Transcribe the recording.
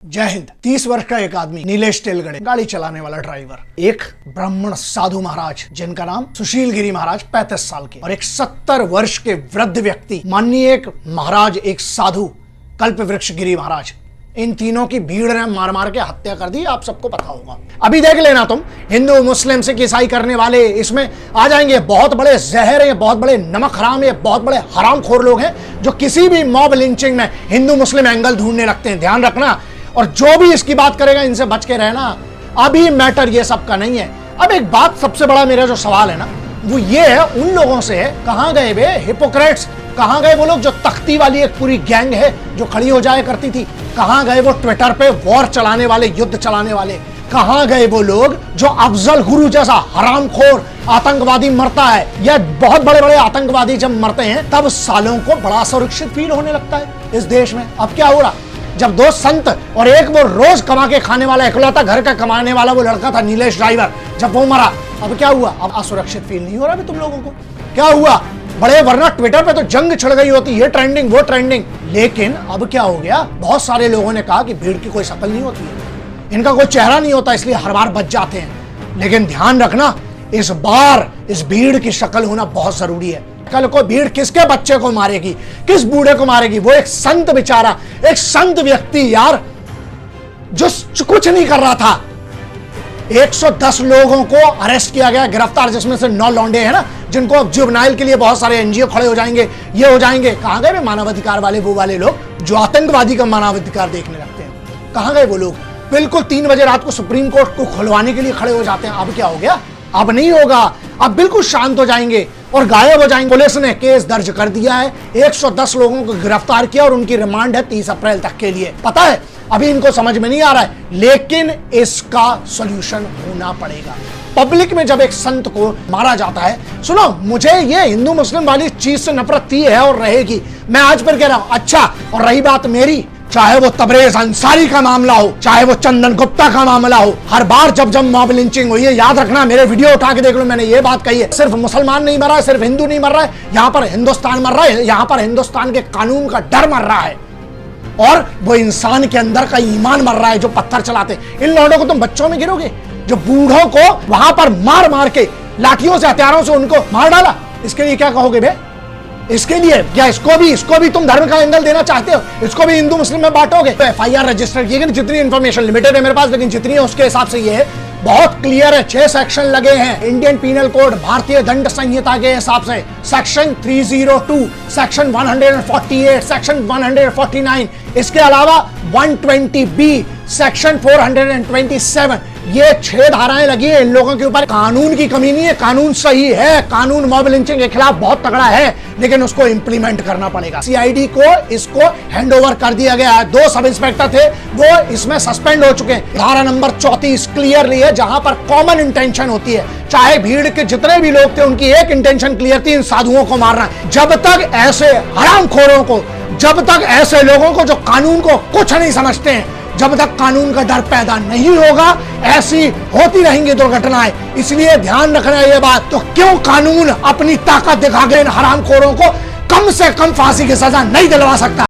जय हिंद। 30 वर्ष का एक आदमी नीलेश तेलगड़े, गाड़ी चलाने वाला ड्राइवर, एक ब्राह्मण साधु महाराज जिनका नाम सुशील गिरी महाराज 35 साल के, और एक 70 वर्ष के वृद्ध व्यक्ति माननीय एक महाराज, एक साधु कल्प वृक्ष गिरी महाराज, इन तीनों की भीड़ ने मार मार के हत्या कर दी। आप सबको पता होगा। अभी देख लेना तुम, हिंदू मुस्लिम सिख ईसाई करने वाले इसमें आ जाएंगे। बहुत बड़े जहर है, बहुत बड़े नमक हराम है, बहुत बड़े हरामखोर लोग हैं जो किसी भी मॉब लिंचिंग में हिंदू मुस्लिम एंगल ढूंढने लगते हैं। ध्यान रखना, और जो भी इसकी बात करेगा इनसे बच के रहना। अभी मैटर ये सब का नहीं है। अब एक बात, सबसे बड़ा मेरा जो सवाल है ना, वो ये है उन लोगों से, कहां गए वे हिपोक्रेट्स? कहां गए वो लोग जो तख्ती वाली एक पूरी गैंग है जो खड़ी हो जाया करती थी? कहां गए वो ट्विटर पे वॉर चलाने वाले, युद्ध चलाने वाले? कहां गए वो लोग जो अफजल गुरु जैसा हरामखोर आतंकवादी मरता है, या बहुत बड़े बड़े आतंकवादी जब मरते हैं तब सालों को बड़ा सुरक्षित फील होने लगता है इस देश में? अब क्या हो रहा? जब दो संत और एक वो रोज कमा के खाने वाला, इकलौता घर का कमाने वाला वो लड़का था नीलेश ड्राइवर, जब वो मरा, अब क्या हुआ? अब असुरक्षित फील नहीं हो रहा तुम लोगों को? क्या हुआ? बड़े, वरना ट्विटर पे तो जंग छिड़ गई होती, ये ट्रेंडिंग वो ट्रेंडिंग। लेकिन अब क्या हो गया? बहुत सारे लोगों ने कहा कि भीड़ की कोई शक्ल नहीं होती है, इनका कोई चेहरा नहीं होता, इसलिए हर बार बच जाते हैं। लेकिन ध्यान रखना, इस बार इस भीड़ की शक्ल होना बहुत जरूरी है। कल को भीड़ किसके बच्चे को मारेगी, किस बूढ़े को मारेगी? वो एक संत बेचारा, एक संत व्यक्ति यार, जो कुछ नहीं कर रहा था। 110 लोगों को अरेस्ट किया गया, गिरफ्तार, जिसमें से 9 लौंडे हैं ना, जिनको अब जुवेनाइल के लिए बहुत सारे एनजीओ खड़े हो जाएंगे, ये हो जाएंगे। कहां गए मानवाधिकार वाले, वो वाले लोग जो आतंकवादी का मानवाधिकार देखने लगते हैं? कहां गए वो लोग? बिल्कुल 3 बजे रात को सुप्रीम कोर्ट को खुलवाने के लिए खड़े हो जाते हैं। अब क्या हो गया? अब नहीं होगा, अब बिल्कुल शांत हो जाएंगे और गायब हो जाएंगे। पुलिस ने केस दर्ज कर दिया है, 110 लोगों को गिरफ्तार किया और उनकी रिमांड है 30 अप्रैल तक के लिए। पता है, अभी इनको समझ में नहीं आ रहा है, लेकिन इसका सॉल्यूशन होना पड़ेगा। पब्लिक में जब एक संत को मारा जाता है, सुनो, मुझे ये हिंदू मुस्लिम वाली चीज से नफरत थी है और रहेगी। मैं आज पर कह रहा हूं, अच्छा, और रही बात मेरी, चाहे वो तबरेज अंसारी का मामला हो, चाहे वो चंदन गुप्ता का मामला हो, हर बार जब मॉब लिंचिंग हुई है, याद रखना, मेरे वीडियो उठा के देख लो, मैंने ये बात कही है, सिर्फ मुसलमान नहीं मर रहा है, सिर्फ हिंदू नहीं मर रहा है, यहाँ पर हिंदुस्तान मर रहा है। यहाँ पर हिंदुस्तान के कानून का डर मर रहा है, और वो इंसान के अंदर का ईमान मर रहा है जो पत्थर चलाते। इन लौंडों को तुम बच्चों में गिरोगे जो बूढ़ों को वहां पर मार मार के लाठियों से, हथियारों से उनको मार डाला? इसके लिए क्या कहोगे बे? इसके लिए क्या इसको भी तुम धर्म का एंगल देना चाहते हो? इसको भी हिंदू मुस्लिम में बांटोगे? तो एफआईआर रजिस्टर की, जितनी इंफॉर्मेशन लिमिटेड है मेरे पास, लेकिन जितनी है उसके हिसाब से ये है, बहुत क्लियर है। 6 सेक्शन लगे हैं इंडियन पीनल कोड, भारतीय दंड संहिता के हिसाब से। सेक्शन 302, सेक्शन 148, सेक्शन 149, इसके अलावा 120B, सेक्शन 427, ये 6 धाराएं लगी है इन लोगों के ऊपर। कानून की कमी नहीं है, कानून सही है, कानून मॉब लिंचिंग के खिलाफ बहुत तगड़ा है, लेकिन उसको इंप्लीमेंट करना पड़ेगा। सीआईडी को इसको हैंडओवर कर दिया गया है। 2 सब इंस्पेक्टर थे, वो इसमें सस्पेंड हो चुके हैं। धारा नंबर 34 क्लियरली है, जहां पर कॉमन इंटेंशन होती है। चाहे भीड़ के जितने भी लोग थे, उनकी एक इंटेंशन क्लियर थी, इन साधुओं को मारना। जब तक ऐसे हरामखोरों को, जब तक ऐसे लोगों को जो कानून को कुछ नहीं समझते हैं, जब तक कानून का डर पैदा नहीं होगा, ऐसी होती रहेंगी दुर्घटनाएं। इसलिए ध्यान रखना ये बात। तो क्यों कानून अपनी ताकत दिखा के इन हरामखोरों को कम से कम फांसी की सजा नहीं दिलवा सकता?